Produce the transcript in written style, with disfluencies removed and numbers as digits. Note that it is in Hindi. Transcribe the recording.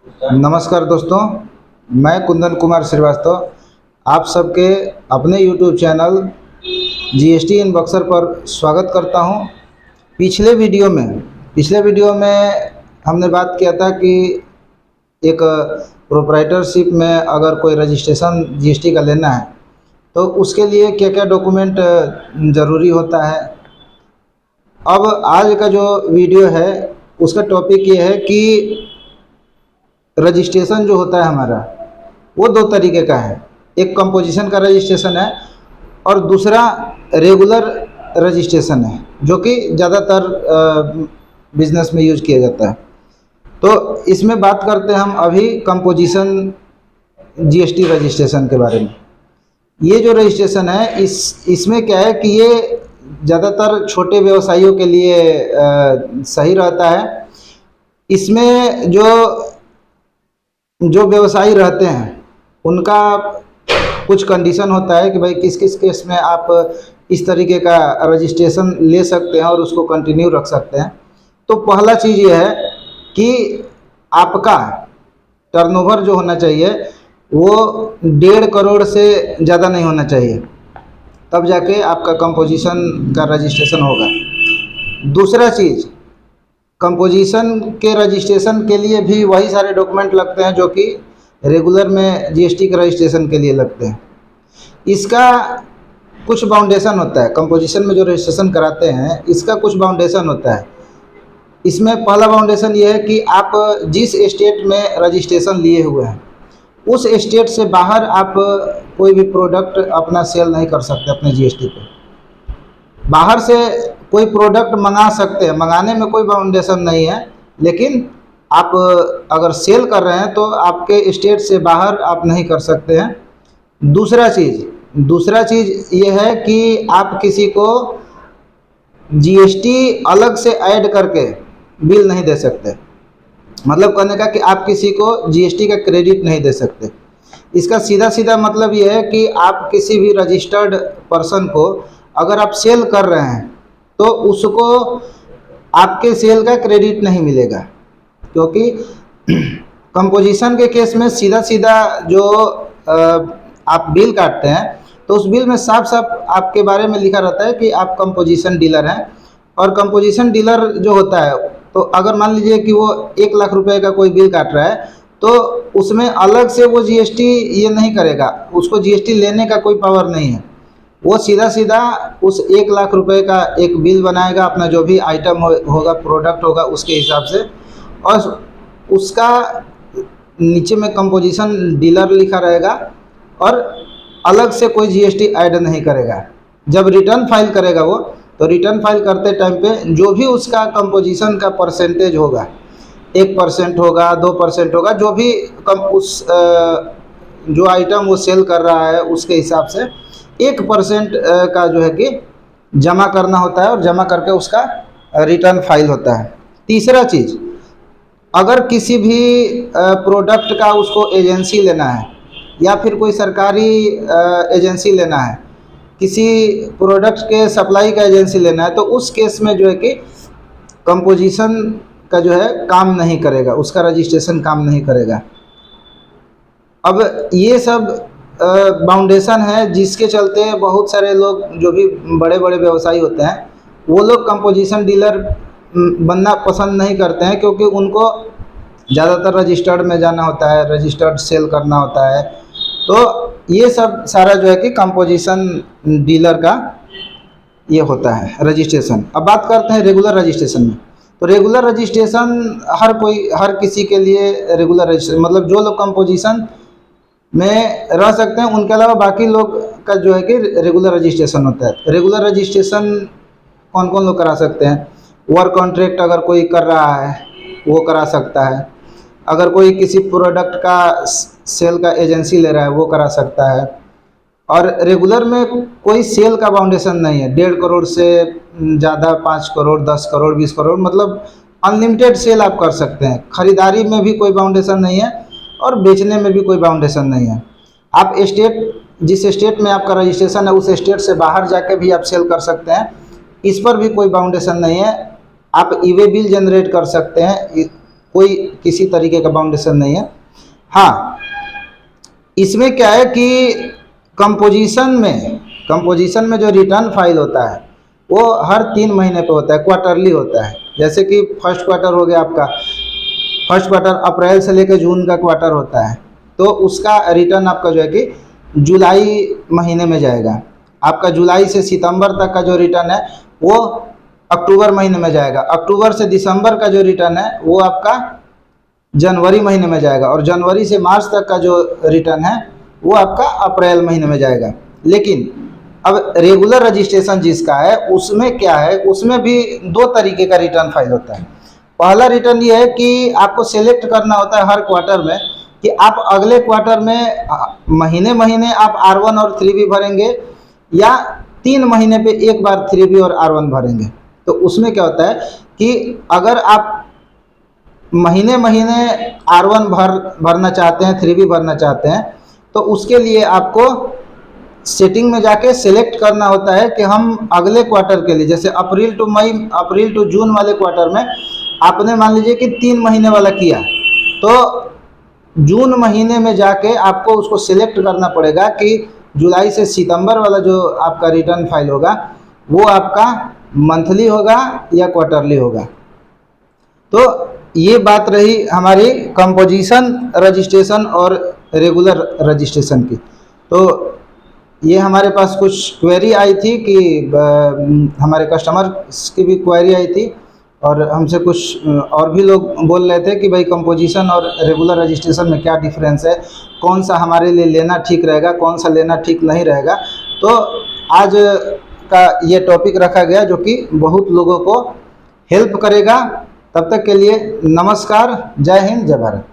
नमस्कार दोस्तों, मैं कुंदन कुमार श्रीवास्तव आप सबके अपने YouTube channel GST in Buxar पर स्वागत करता हूं। पिछले वीडियो में हमने बात किया था कि एक प्रोप्राइटरशिप में अगर कोई रजिस्ट्रेशन जीएसटी का लेना है तो उसके लिए क्या क्या डॉक्यूमेंट ज़रूरी होता है। अब आज का जो वीडियो है उसका टॉपिक ये है कि रजिस्ट्रेशन जो होता है हमारा वो दो तरीके का है। एक कंपोजिशन का रजिस्ट्रेशन है और दूसरा रेगुलर रजिस्ट्रेशन है, जो कि ज़्यादातर बिजनेस में यूज किया जाता है। तो इसमें बात करते हैं हम अभी कंपोजिशन जीएसटी रजिस्ट्रेशन के बारे में। ये जो रजिस्ट्रेशन है इसमें क्या है कि ये ज़्यादातर छोटे व्यवसायियों के लिए सही रहता है। इसमें जो व्यवसायी रहते हैं उनका कुछ कंडीशन होता है कि भाई किस किस केस में आप इस तरीके का रजिस्ट्रेशन ले सकते हैं और उसको कंटिन्यू रख सकते हैं। तो पहला चीज़ ये है कि आपका टर्नओवर जो होना चाहिए वो 1.5 करोड़ से ज़्यादा नहीं होना चाहिए, तब जाके आपका कंपोजिशन का रजिस्ट्रेशन होगा। दूसरा चीज़, कंपोजिशन के रजिस्ट्रेशन के लिए भी वही सारे डॉक्यूमेंट लगते हैं जो कि रेगुलर में जीएसटी के रजिस्ट्रेशन के लिए लगते हैं। इसका कुछ बाउंडेशन होता है। कंपोजिशन में जो रजिस्ट्रेशन कराते हैं इसका कुछ बाउंडेशन होता है। इसमें पहला बाउंडेशन ये है कि आप जिस स्टेट में रजिस्ट्रेशन लिए हुए हैं उस स्टेट से बाहर आप कोई भी प्रोडक्ट अपना सेल नहीं कर सकते। अपने जीएसटी पे बाहर से कोई प्रोडक्ट मंगा सकते हैं, मंगाने में कोई बाउंडेशन नहीं है, लेकिन आप अगर सेल कर रहे हैं तो आपके स्टेट से बाहर आप नहीं कर सकते हैं। दूसरा चीज़ ये है कि आप किसी को जीएसटी अलग से ऐड करके बिल नहीं दे सकते। मतलब कहने का कि आप किसी को जीएसटी का क्रेडिट नहीं दे सकते। इसका सीधा सीधा मतलब ये है कि आप किसी भी रजिस्टर्ड पर्सन को अगर आप सेल कर रहे हैं तो उसको आपके सेल का क्रेडिट नहीं मिलेगा, क्योंकि कंपोजिशन के केस में सीधा सीधा जो आप बिल काटते हैं तो उस बिल में साफ साफ आपके बारे में लिखा रहता है कि आप कंपोजिशन डीलर हैं। और कंपोजिशन डीलर जो होता है, तो अगर मान लीजिए कि वो 1 लाख रुपए का कोई बिल काट रहा है तो उसमें अलग से वो जीएसटी ये नहीं करेगा, उसको जीएसटी लेने का कोई पावर नहीं है। वो सीधा सीधा उस 1 लाख रुपए का एक बिल बनाएगा, अपना जो भी आइटम होगा, प्रोडक्ट होगा, उसके हिसाब से, और उसका नीचे में कंपोजिशन डीलर लिखा रहेगा और अलग से कोई जीएसटी ऐड नहीं करेगा। जब रिटर्न फाइल करेगा वो, तो रिटर्न फाइल करते टाइम पे जो भी उसका कंपोजिशन का परसेंटेज होगा, 1% होगा, 2% होगा, जो भी जो आइटम वो सेल कर रहा है उसके हिसाब से 1% का जो है कि जमा करना होता है और जमा करके उसका रिटर्न फाइल होता है। तीसरा चीज़, अगर किसी भी प्रोडक्ट का उसको एजेंसी लेना है या फिर कोई सरकारी एजेंसी लेना है, किसी प्रोडक्ट के सप्लाई का एजेंसी लेना है, तो उस केस में जो है कि कंपोजिशन का जो है काम नहीं करेगा, उसका रजिस्ट्रेशन काम नहीं करेगा। अब ये सब बाउंडेशन है जिसके चलते बहुत सारे लोग जो भी बड़े बड़े व्यवसायी होते हैं वो लोग कंपोजिशन डीलर बनना पसंद नहीं करते हैं, क्योंकि उनको ज़्यादातर रजिस्टर्ड में जाना होता है, रजिस्टर्ड सेल करना होता है। तो ये सब सारा जो है कि कंपोजिशन डीलर का ये होता है रजिस्ट्रेशन। अब बात करते हैं रेगुलर रजिस्ट्रेशन में। तो रेगुलर रजिस्ट्रेशन हर किसी के लिए रेगुलर रजिस्ट्रेशन, मतलब जो लोग कंपोजिशन में रह सकते हैं उनके अलावा बाकी लोग का जो है कि रेगुलर रजिस्ट्रेशन होता है। रेगुलर रजिस्ट्रेशन कौन कौन लोग करा सकते हैं? वर्क कॉन्ट्रैक्ट अगर कोई कर रहा है वो करा सकता है। अगर कोई किसी प्रोडक्ट का सेल का एजेंसी ले रहा है वो करा सकता है। और रेगुलर में कोई सेल का बाउंडेशन नहीं है। 1.5 करोड़ से ज़्यादा, 5 करोड़, 10 करोड़, 20 करोड़, मतलब अनलिमिटेड सेल आप कर सकते हैं। खरीदारी में भी कोई बाउंडेशन नहीं है और बेचने में भी कोई बाउंडेशन नहीं है। आप जिस स्टेट में आपका रजिस्ट्रेशन है उस स्टेट से बाहर जाके भी आप सेल कर सकते हैं, इस पर भी कोई बाउंडेशन नहीं है। आप ई वे बिल जनरेट कर सकते हैं, कोई किसी तरीके का बाउंडेशन नहीं है। हाँ, इसमें क्या है कि कंपोजिशन में जो रिटर्न फाइल होता है वो हर 3 महीने पे होता है, क्वार्टरली होता है। जैसे कि फर्स्ट क्वार्टर हो गया आपका, फर्स्ट क्वार्टर अप्रैल से लेकर जून का क्वार्टर होता है, तो उसका रिटर्न आपका जो है कि जुलाई महीने में जाएगा। आपका जुलाई से सितंबर तक का जो रिटर्न है वो अक्टूबर महीने में जाएगा। अक्टूबर से दिसंबर का जो रिटर्न है वो आपका जनवरी महीने में जाएगा, और जनवरी से मार्च तक का जो रिटर्न है वो आपका अप्रैल महीने में जाएगा। लेकिन अब रेगुलर रजिस्ट्रेशन जिसका है उसमें क्या है, उसमें भी 2 तरीके का रिटर्न फाइल होता है। पहला रिटर्न ये है कि आपको सेलेक्ट करना होता है हर क्वार्टर में कि आप अगले क्वार्टर में महीने महीने आप R1 और 3B भरेंगे या 3 महीने पे एक बार 3B और R1 भरेंगे। तो उसमें क्या होता है कि अगर आप महीने महीने R1 भरना चाहते हैं, 3B भरना चाहते हैं, तो उसके लिए आपको सेटिंग में जाके सेलेक्ट करना होता है कि हम अगले क्वार्टर के लिए, जैसे अप्रैल टू जून वाले क्वार्टर में आपने मान लीजिए कि 3 महीने वाला किया, तो जून महीने में जाके आपको उसको सिलेक्ट करना पड़ेगा कि जुलाई से सितंबर वाला जो आपका रिटर्न फाइल होगा वो आपका मंथली होगा या क्वार्टरली होगा। तो ये बात रही हमारी कंपोजिशन रजिस्ट्रेशन और रेगुलर रजिस्ट्रेशन की। तो ये हमारे पास कुछ क्वेरी आई थी कि हमारे कस्टमर्स की भी क्वेरी आई थी, और हमसे कुछ और भी लोग बोल रहे थे कि भाई कंपोजिशन और रेगुलर रजिस्ट्रेशन में क्या डिफरेंस है, कौन सा हमारे लिए लेना ठीक रहेगा, कौन सा लेना ठीक नहीं रहेगा। तो आज का ये टॉपिक रखा गया जो कि बहुत लोगों को हेल्प करेगा। तब तक के लिए नमस्कार, जय हिंद, जय भारत।